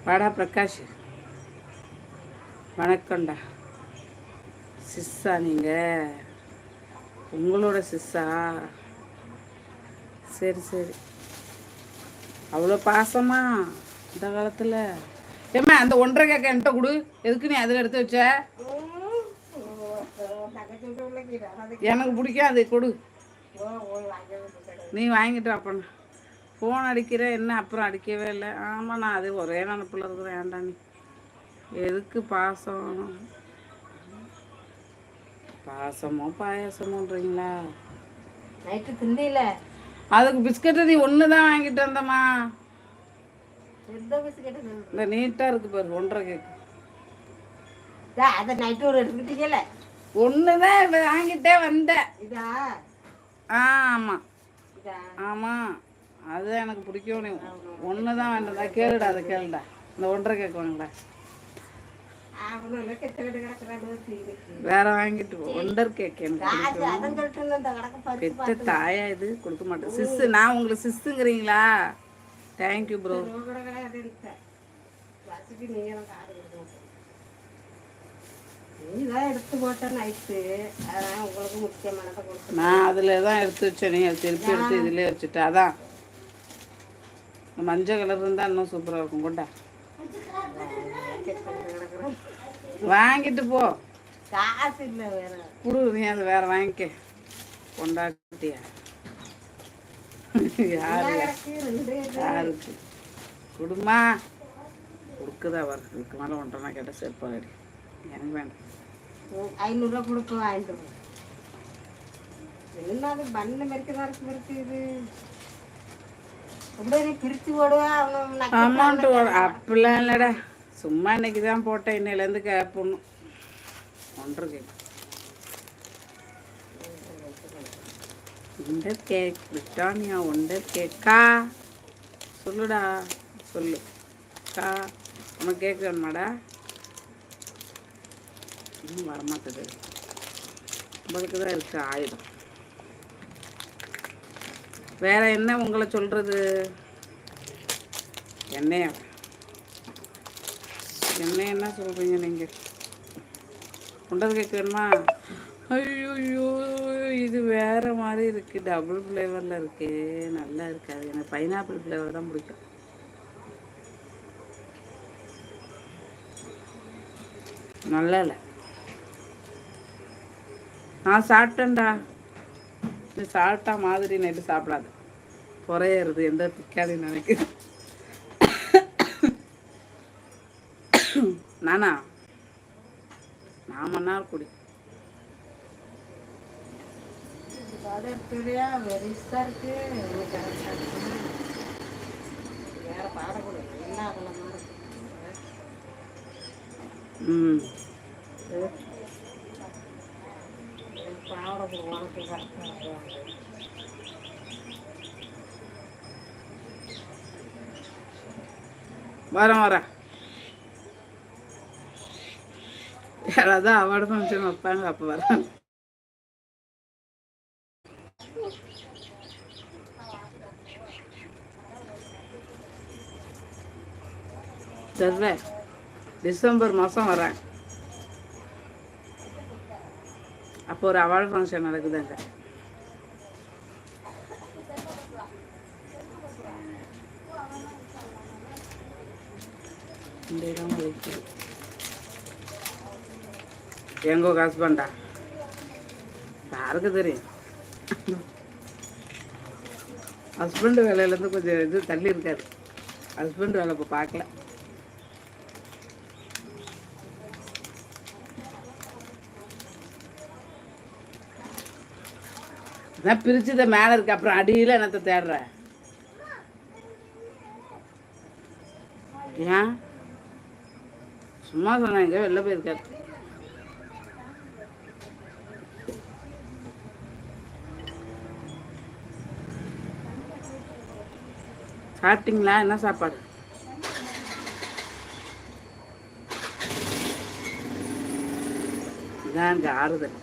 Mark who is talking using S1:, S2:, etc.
S1: வாடா பிரகாஷ், வணக்கம்டா. சிஸ்ஸா நீங்கள்? உங்களோட சிஸ்ஸா? சரி சரி. அவ்வளோ பாசமா இந்த காலத்தில்? ஏம்மா அந்த 1.5 கேக்க என்கிட்ட கொடு. எதுக்கு நீ அதில் எடுத்து வச்ச? எனக்கு பிடிக்காது, கொடு. நீ வாங்கிட்டு அப்பண்ணா ஃபோன் அடிக்கிற என்ன, அப்புறம் அடிக்கவே இல்லை. ஆமாம், நான் அது ஒரே நினப்பில் இருக்கிறேன். ஏன்டா நீ எதுக்கு பாசம்? பாசமோ பாயாசமோன்றீங்களா?
S2: நைட்டு திண்டில
S1: அதுக்கு பிஸ்கட்டு நீ ஒன்று தான் வாங்கிட்டு வந்தம்மா.
S2: எந்த பிஸ்கெட்டு?
S1: இந்த நீட்டாக இருக்கு பாரு, 1.5 கேக்கு.
S2: அதை நைட்டு ஒரு எடுத்துக்கிட்டீங்கல்ல,
S1: ஒன்று தான் வாங்கிட்டே வந்தேன்.
S2: இதா?
S1: ஆமாம்
S2: இதா?
S1: ஆமாம், அதுதான் எனக்கு பிடிக்கும். நீ ஒன்று தான் வேண்டதா? கேளுடா, அதை கேளுடா. இந்த 1.5 கேக் வாங்கடா. வேற வாங்கிட்டு போ. 1.5 கேக் எனக்கு பெற்ற தாயா இது கொடுக்க மாட்டேன். சிஸ்ஸு, நான் உங்களுக்கு சிஸ்ஸுங்கிறீங்களா? Thank you bro.
S2: எடுத்து போட்டேன் நைட்டு, அதான் உங்களுக்கு முக்கியமானதை கொடுத்து
S1: நான் அதில் தான் எடுத்து வச்சேன். நீ திருப்பி எடுத்து இதிலே வச்சுட்டு, அதான் மஞ்சள் கலர் இருந்தால் இன்னும் சூப்பராக இருக்கும். கொண்டா, வாங்கிட்டு போ.
S2: காசு இல்லை வேற.
S1: குடு, நீ அதை வேற வாங்கிக்க. கொண்டாட்டியா? யாருக்கு குடுமா? கொடுக்குதா வர? இதுக்கு மேலே 1.5 கேட்டால் சேர்ப்பாடி. எனக்கு வேண்டாம்.
S2: 500 கொடுத்து வாங்கிட்டு போ. என்ன அது பண்ண மறிக்கதான் இருக்கு இது? அப்படியே பிரித்து போடுவா
S1: அமௌண்ட். அப்படிலாம் இல்லைடா, சும்மா இன்னைக்கு தான் போட்டேன். இன்னையிலேருந்து கேட்பணும். 1.5 கேக். 1.5 cake Britannia. 1.5 கேக்கா? சொல்லுடா, சொல்லு கா. உனக்கு கேக் வேணுமாடா? இன்னும் வரமாட்டுது. உங்களுக்கு தான் இருக்கு 1000. வேற என்ன உங்களை சொல்றது? என்னையா என்ன சொல்றீங்க நீங்க? 1.5 கேக் வேணுமா? ஐயோ, இது வேற மாதிரி இருக்கு. டபுள் ஃப்ளேவரில் இருக்கு, நல்லா இருக்காது. எனக்கு பைனாப்பிள் ஃப்ளேவர் தான் பிடிக்கும். நல்லா இல்லை. நான் சாப்பிட்டேன்டா. நீ சாப்பிட்டா மாதிரி நைட்டு சாப்பிடாது, குறையிறது. எந்த திக்காதுன்னு நினைக்குது. நானா? நான் மன்னார் குடி. வரேன். யாராவது அவார்டு ஃபங்க்ஷன் வைப்பாங்க, அப்போ வரேன். தருவேன். டிசம்பர் மாதம் வரேன். அப்போ ஒரு அவார்டு ஃபங்க்ஷன் நடக்குதுங்க. இந்த இடம் எங்கோ ஹஸ்பண்டா? யாருக்கு தெரியும்? ஹஸ்பண்ட் வேலையிலேருந்து கொஞ்சம் இது தள்ளி இருக்காரு. ஹஸ்பண்ட் வேலை இப்போ பார்க்கல. நான் பிரிச்சுத மேலே இருக்கு, அப்புறம் அடியில் என்னத்தை தேடுற? ஏன் சும்மா சொன்னாங்க, வெளில போயிருக்காரு. சாப்பிட்டீங்களா? என்ன சாப்பாடு? இதான் இங்கே ஆறுதல்.